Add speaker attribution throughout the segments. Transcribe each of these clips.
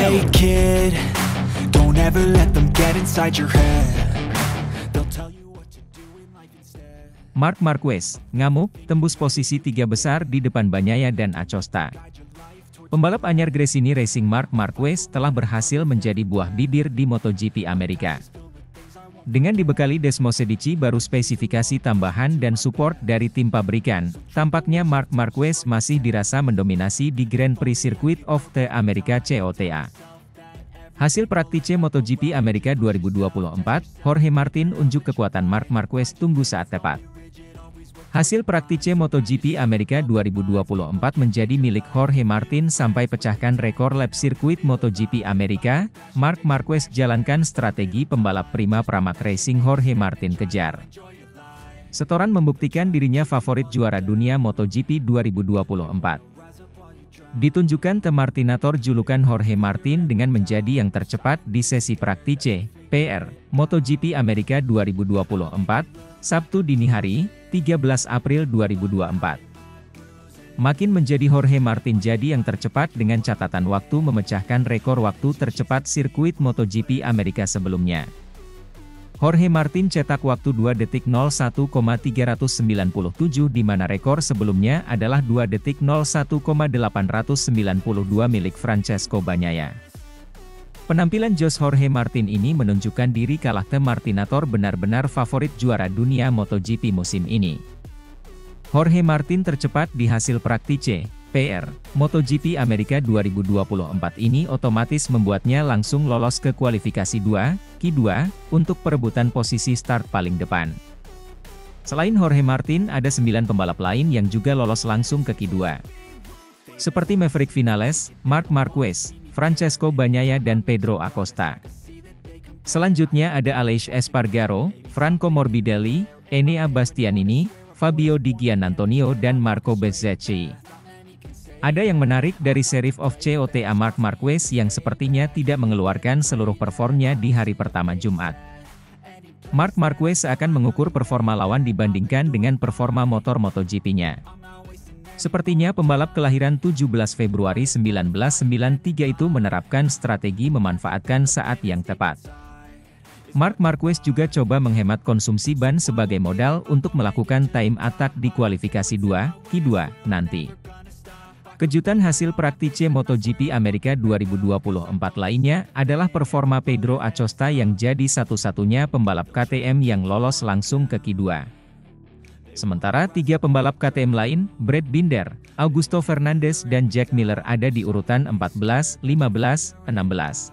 Speaker 1: Hey kid, don't ever let them get inside your head. They'll tell you what to do in life instead.
Speaker 2: Marc Marquez, ngamuk, tembus posisi 3 besar di depan Bagnaia dan Acosta. Pembalap anyar Gresini Racing Marc Marquez telah berhasil menjadi buah bibir di MotoGP Amerika. Dengan dibekali Desmosedici baru spesifikasi tambahan dan support dari tim pabrikan, tampaknya Marc Marquez masih dirasa mendominasi di Grand Prix Circuit of the America COTA. Hasil praktice MotoGP Amerika 2024, Jorge Martin unjuk kekuatan Marc Marquez tunggu saat tepat. Hasil praktice MotoGP Amerika 2024 menjadi milik Jorge Martin sampai pecahkan rekor lap sirkuit MotoGP Amerika. Marc Marquez jalankan strategi pembalap prima Pramac Racing Jorge Martin kejar. Setoran membuktikan dirinya favorit juara dunia MotoGP 2024. Ditunjukkan The Martinator julukan Jorge Martin dengan menjadi yang tercepat di sesi praktice PR MotoGP Amerika 2024, Sabtu dini hari, 13 April 2024. Makin menjadi Jorge Martin jadi yang tercepat dengan catatan waktu memecahkan rekor waktu tercepat sirkuit MotoGP Amerika sebelumnya. Jorge Martin cetak waktu 2 detik 01,397 di mana rekor sebelumnya adalah 2 detik 01,892 milik Francesco Bagnaia. Penampilan Jos Jorge Martin ini menunjukkan diri kalah The Martinator benar-benar favorit juara dunia MotoGP musim ini. Jorge Martin tercepat di hasil praktice PR MotoGP Amerika 2024 ini otomatis membuatnya langsung lolos ke kualifikasi 2, Q2, untuk perebutan posisi start paling depan. Selain Jorge Martin ada 9 pembalap lain yang juga lolos langsung ke Q2. Seperti Maverick Vinales, Marc Marquez, Francesco Bagnaia dan Pedro Acosta. Selanjutnya ada Aleix Espargaro, Franco Morbidelli, Enea Bastianini, Fabio Di Giannantonio dan Marco Bezzecchi. Ada yang menarik dari Sheriff of COTA Marc Marquez yang sepertinya tidak mengeluarkan seluruh performnya di hari pertama Jumat. Marc Marquez akan mengukur performa lawan dibandingkan dengan performa motor MotoGP-nya. Sepertinya pembalap kelahiran 17 Februari 1993 itu menerapkan strategi memanfaatkan saat yang tepat. Marc Marquez juga coba menghemat konsumsi ban sebagai modal untuk melakukan time attack di kualifikasi 2, Q2, nanti. Kejutan hasil praktice MotoGP Amerika 2024 lainnya adalah performa Pedro Acosta yang jadi satu-satunya pembalap KTM yang lolos langsung ke Q2. Sementara 3 pembalap KTM lain, Brad Binder, Augusto Fernandez dan Jack Miller ada di urutan 14, 15, 16.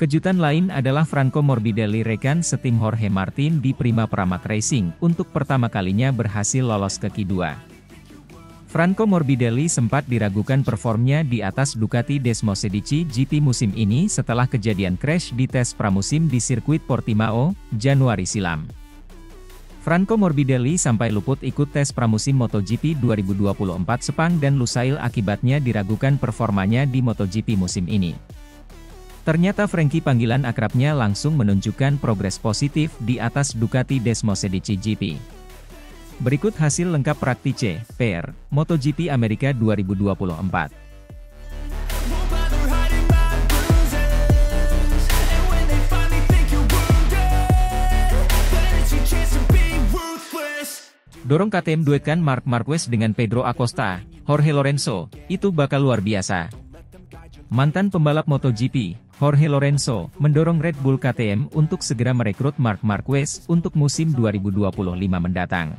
Speaker 2: Kejutan lain adalah Franco Morbidelli rekan setim Jorge Martin di Prima Pramac Racing untuk pertama kalinya berhasil lolos ke Q2. Franco Morbidelli sempat diragukan performnya di atas Ducati Desmosedici GP musim ini setelah kejadian crash di tes pramusim di sirkuit Portimao, Januari silam. Franco Morbidelli sampai luput ikut tes pramusim MotoGP 2024 Sepang dan Lusail akibatnya diragukan performanya di MotoGP musim ini. Ternyata Frankie panggilan akrabnya langsung menunjukkan progres positif di atas Ducati Desmosedici GP. Berikut hasil lengkap praktice PR MotoGP Amerika 2024. Dorong KTM duetkan Marc Marquez dengan Pedro Acosta, Jorge Lorenzo, itu bakal luar biasa. Mantan pembalap MotoGP, Jorge Lorenzo, mendorong Red Bull KTM untuk segera merekrut Marc Marquez untuk musim 2025 mendatang.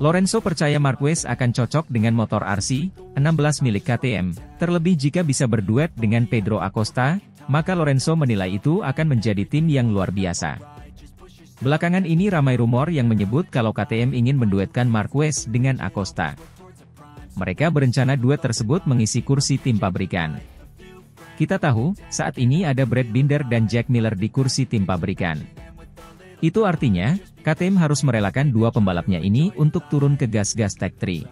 Speaker 2: Lorenzo percaya Marquez akan cocok dengan motor RC16 milik KTM, terlebih jika bisa berduet dengan Pedro Acosta, maka Lorenzo menilai itu akan menjadi tim yang luar biasa. Belakangan ini ramai rumor yang menyebut kalau KTM ingin menduetkan Marquez dengan Acosta. Mereka berencana duet tersebut mengisi kursi tim pabrikan. Kita tahu, saat ini ada Brad Binder dan Jack Miller di kursi tim pabrikan. Itu artinya, KTM harus merelakan 2 pembalapnya ini untuk turun ke gas-gas Tech 3.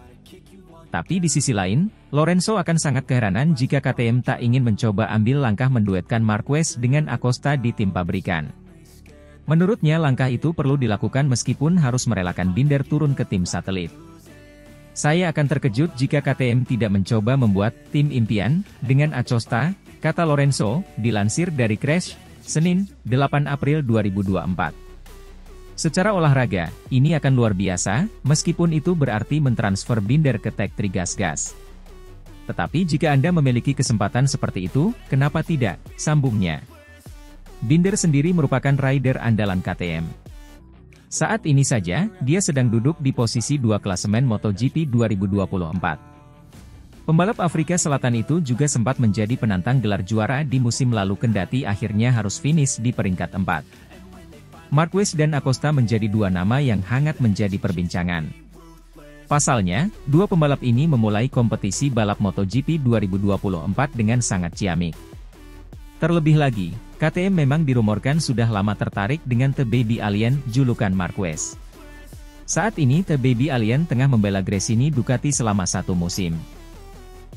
Speaker 2: Tapi di sisi lain, Lorenzo akan sangat keheranan jika KTM tak ingin mencoba ambil langkah menduetkan Marquez dengan Acosta di tim pabrikan. Menurutnya langkah itu perlu dilakukan meskipun harus merelakan Binder turun ke tim satelit. Saya akan terkejut jika KTM tidak mencoba membuat tim impian dengan Acosta, kata Lorenzo, dilansir dari Crash, Senin, 8 April 2024. Secara olahraga, ini akan luar biasa, meskipun itu berarti mentransfer Binder ke Tech 3 Gas. Tetapi jika Anda memiliki kesempatan seperti itu, kenapa tidak, sambungnya. Binder sendiri merupakan rider andalan KTM. Saat ini saja, dia sedang duduk di posisi 2 klasemen MotoGP 2024. Pembalap Afrika Selatan itu juga sempat menjadi penantang gelar juara di musim lalu kendati akhirnya harus finish di peringkat 4. Marquez dan Acosta menjadi dua nama yang hangat menjadi perbincangan. Pasalnya, dua pembalap ini memulai kompetisi balap MotoGP 2024 dengan sangat ciamik. Terlebih lagi, KTM memang dirumorkan sudah lama tertarik dengan The Baby Alien, julukan Marquez. Saat ini The Baby Alien tengah membela Gresini Ducati selama 1 musim.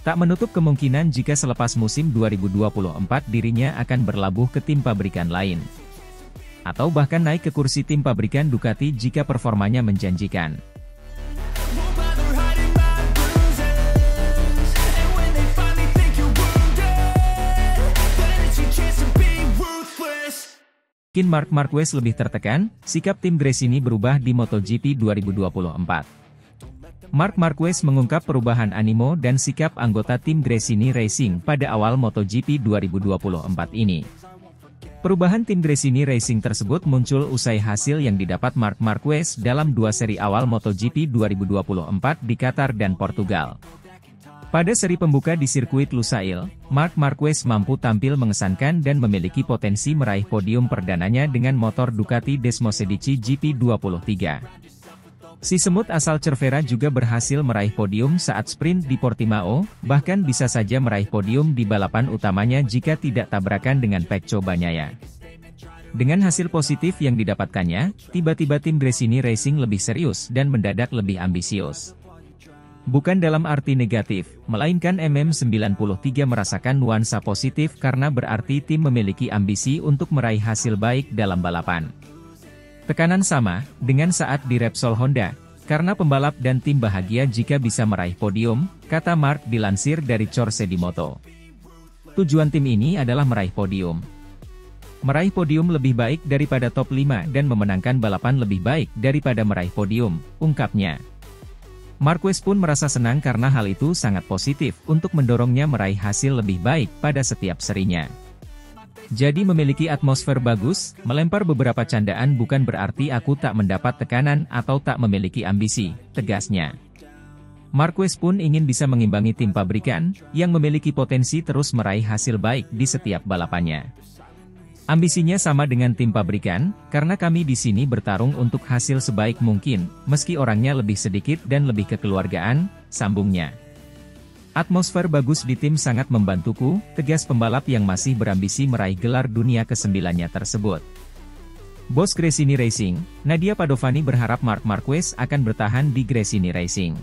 Speaker 2: Tak menutup kemungkinan jika selepas musim 2024 dirinya akan berlabuh ke tim pabrikan lain. Atau bahkan naik ke kursi tim pabrikan Ducati jika performanya menjanjikan. Mungkin Marc Marquez lebih tertekan, sikap tim Gresini berubah di MotoGP 2024. Marc Marquez mengungkap perubahan animo dan sikap anggota tim Gresini Racing pada awal MotoGP 2024 ini. Perubahan tim Gresini Racing tersebut muncul usai hasil yang didapat Marc Marquez dalam 2 seri awal MotoGP 2024 di Qatar dan Portugal. Pada seri pembuka di sirkuit Lusail, Marc Marquez mampu tampil mengesankan dan memiliki potensi meraih podium perdananya dengan motor Ducati Desmosedici GP23. Si semut asal Cervera juga berhasil meraih podium saat sprint di Portimao, bahkan bisa saja meraih podium di balapan utamanya jika tidak tabrakan dengan Pecco Bagnaia. Dengan hasil positif yang didapatkannya, tiba-tiba tim Gresini Racing lebih serius dan mendadak lebih ambisius. Bukan dalam arti negatif, melainkan MM93 merasakan nuansa positif karena berarti tim memiliki ambisi untuk meraih hasil baik dalam balapan. Tekanan sama, dengan saat di Repsol Honda, karena pembalap dan tim bahagia jika bisa meraih podium, kata Marc dilansir dari Corse di Moto. Tujuan tim ini adalah meraih podium. Meraih podium lebih baik daripada top 5 dan memenangkan balapan lebih baik daripada meraih podium, ungkapnya. Marquez pun merasa senang karena hal itu sangat positif untuk mendorongnya meraih hasil lebih baik pada setiap serinya. Jadi memiliki atmosfer bagus, melempar beberapa candaan bukan berarti aku tak mendapat tekanan atau tak memiliki ambisi, tegasnya. Marquez pun ingin bisa mengimbangi tim pabrikan, yang memiliki potensi terus meraih hasil baik di setiap balapannya. Ambisinya sama dengan tim pabrikan, karena kami di sini bertarung untuk hasil sebaik mungkin, meski orangnya lebih sedikit dan lebih kekeluargaan, sambungnya. Atmosfer bagus di tim sangat membantuku, tegas pembalap yang masih berambisi meraih gelar dunia ke-9-nya tersebut. Bos Gresini Racing, Nadia Padovani berharap Marc Marquez akan bertahan di Gresini Racing.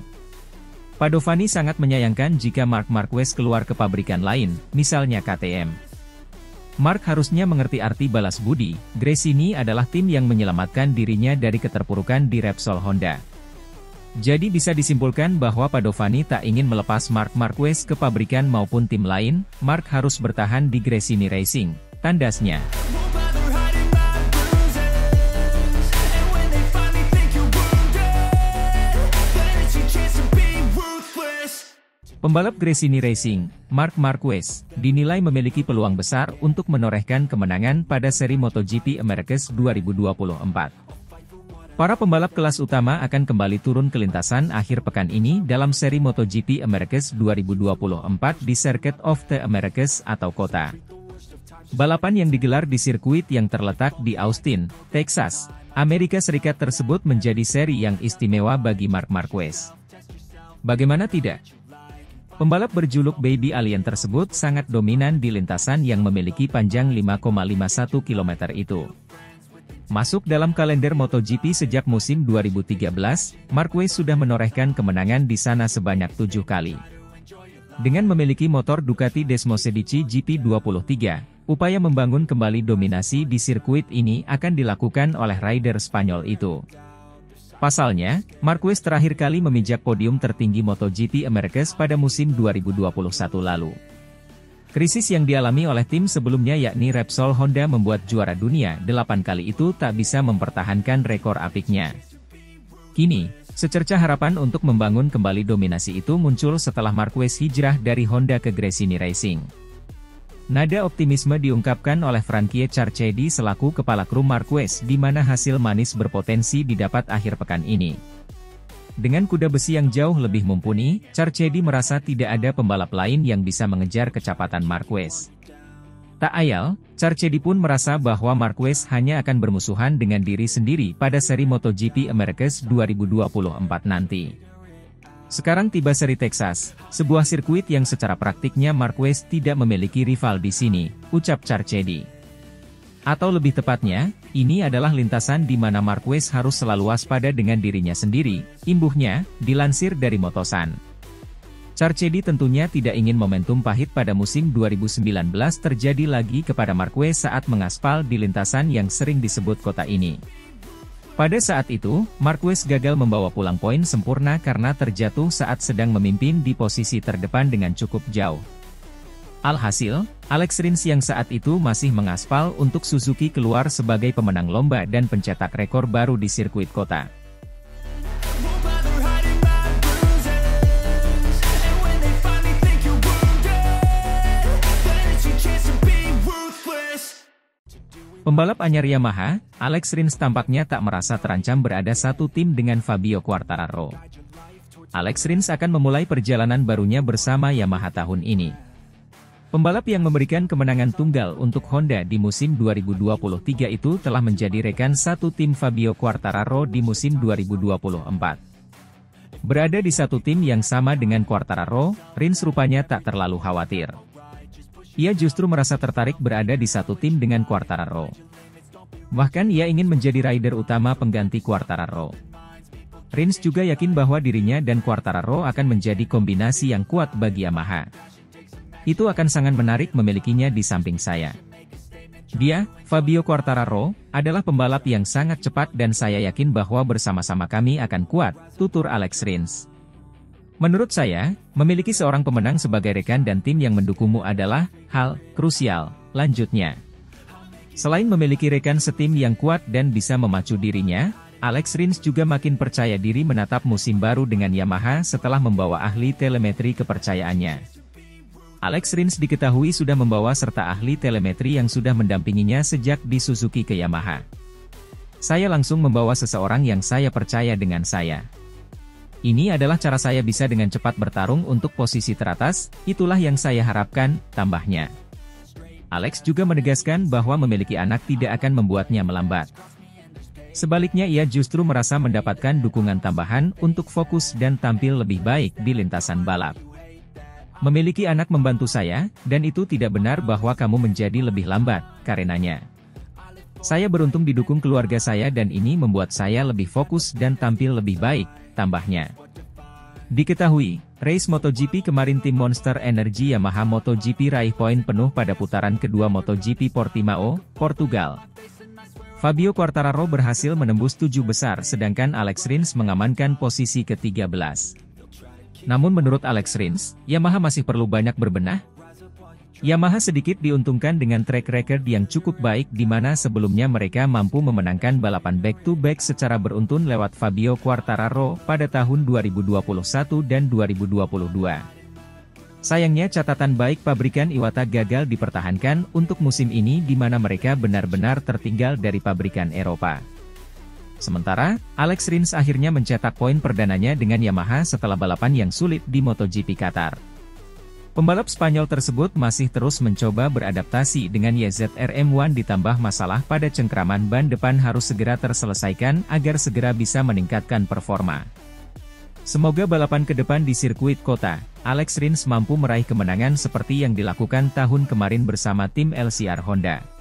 Speaker 2: Padovani sangat menyayangkan jika Marc Marquez keluar ke pabrikan lain, misalnya KTM. Marc harusnya mengerti arti balas budi, Gresini adalah tim yang menyelamatkan dirinya dari keterpurukan di Repsol Honda. Jadi bisa disimpulkan bahwa Padovani tak ingin melepas Marc Marquez ke pabrikan maupun tim lain, Marc harus bertahan di Gresini Racing, tandasnya. Pembalap Gresini Racing, Marc Marquez, dinilai memiliki peluang besar untuk menorehkan kemenangan pada seri MotoGP Americas 2024. Para pembalap kelas utama akan kembali turun ke lintasan akhir pekan ini dalam seri MotoGP Americas 2024 di Circuit of the Americas atau Kota. Balapan yang digelar di sirkuit yang terletak di Austin, Texas, Amerika Serikat tersebut menjadi seri yang istimewa bagi Marc Marquez. Bagaimana tidak? Pembalap berjuluk Baby Alien tersebut sangat dominan di lintasan yang memiliki panjang 5,51 km itu. Masuk dalam kalender MotoGP sejak musim 2013, Marquez sudah menorehkan kemenangan di sana sebanyak 7 kali. Dengan memiliki motor Ducati Desmosedici GP23, upaya membangun kembali dominasi di sirkuit ini akan dilakukan oleh rider Spanyol itu. Pasalnya, Marquez terakhir kali memijak podium tertinggi MotoGP Americas pada musim 2021 lalu. Krisis yang dialami oleh tim sebelumnya yakni Repsol Honda membuat juara dunia 8 kali itu tak bisa mempertahankan rekor apiknya. Kini, secerca harapan untuk membangun kembali dominasi itu muncul setelah Marquez hijrah dari Honda ke Gresini Racing. Nada optimisme diungkapkan oleh Frankie Carchedi selaku kepala kru Marquez di mana hasil manis berpotensi didapat akhir pekan ini. Dengan kuda besi yang jauh lebih mumpuni, Carchedi merasa tidak ada pembalap lain yang bisa mengejar kecepatan Marquez. Tak ayal, Carchedi pun merasa bahwa Marquez hanya akan bermusuhan dengan diri sendiri pada seri MotoGP Americas 2024 nanti. Sekarang tiba seri Texas, sebuah sirkuit yang secara praktiknya Marquez tidak memiliki rival di sini, ucap Carchedi. Atau lebih tepatnya, ini adalah lintasan di mana Marquez harus selalu waspada dengan dirinya sendiri, imbuhnya, dilansir dari Motosan. Carchedi tentunya tidak ingin momentum pahit pada musim 2019 terjadi lagi kepada Marquez saat mengaspal di lintasan yang sering disebut kota ini. Pada saat itu, Marquez gagal membawa pulang poin sempurna karena terjatuh saat sedang memimpin di posisi terdepan dengan cukup jauh. Alhasil, Alex Rins yang saat itu masih mengaspal untuk Suzuki keluar sebagai pemenang lomba dan pencetak rekor baru di sirkuit kota. Pembalap anyar Yamaha, Alex Rins tampaknya tak merasa terancam berada satu tim dengan Fabio Quartararo. Alex Rins akan memulai perjalanan barunya bersama Yamaha tahun ini. Pembalap yang memberikan kemenangan tunggal untuk Honda di musim 2023 itu telah menjadi rekan satu tim Fabio Quartararo di musim 2024. Berada di satu tim yang sama dengan Quartararo, Rins rupanya tak terlalu khawatir. Ia justru merasa tertarik berada di satu tim dengan Quartararo. Bahkan ia ingin menjadi rider utama pengganti Quartararo. Rins juga yakin bahwa dirinya dan Quartararo akan menjadi kombinasi yang kuat bagi Yamaha. Itu akan sangat menarik memilikinya di samping saya. Dia, Fabio Quartararo, adalah pembalap yang sangat cepat dan saya yakin bahwa bersama-sama kami akan kuat, tutur Alex Rins. Menurut saya, memiliki seorang pemenang sebagai rekan dan tim yang mendukungmu adalah hal krusial, lanjutnya. Selain memiliki rekan setim yang kuat dan bisa memacu dirinya, Alex Rins juga makin percaya diri menatap musim baru dengan Yamaha setelah membawa ahli telemetri kepercayaannya. Alex Rins diketahui sudah membawa serta ahli telemetri yang sudah mendampinginya sejak di Suzuki ke Yamaha. Saya langsung membawa seseorang yang saya percaya dengan saya. Ini adalah cara saya bisa dengan cepat bertarung untuk posisi teratas, itulah yang saya harapkan, tambahnya. Alex juga menegaskan bahwa memiliki anak tidak akan membuatnya melambat. Sebaliknya ia justru merasa mendapatkan dukungan tambahan untuk fokus dan tampil lebih baik di lintasan balap. Memiliki anak membantu saya, dan itu tidak benar bahwa kamu menjadi lebih lambat, karenanya. Saya beruntung didukung keluarga saya dan ini membuat saya lebih fokus dan tampil lebih baik, tambahnya. Diketahui, race MotoGP kemarin tim Monster Energy Yamaha MotoGP raih poin penuh pada putaran kedua MotoGP Portimao, Portugal. Fabio Quartararo berhasil menembus 7 besar sedangkan Alex Rins mengamankan posisi ke-13. Namun menurut Alex Rins, Yamaha masih perlu banyak berbenah. Yamaha sedikit diuntungkan dengan track record yang cukup baik di mana sebelumnya mereka mampu memenangkan balapan back-to-back secara beruntun lewat Fabio Quartararo pada tahun 2021 dan 2022. Sayangnya catatan baik pabrikan Iwata gagal dipertahankan untuk musim ini di mana mereka benar-benar tertinggal dari pabrikan Eropa. Sementara, Alex Rins akhirnya mencetak poin perdananya dengan Yamaha setelah balapan yang sulit di MotoGP Qatar. Pembalap Spanyol tersebut masih terus mencoba beradaptasi dengan YZR-M1 ditambah masalah pada cengkraman ban depan harus segera terselesaikan agar segera bisa meningkatkan performa. Semoga balapan ke depan di sirkuit kota, Alex Rins mampu meraih kemenangan seperti yang dilakukan tahun kemarin bersama tim LCR Honda.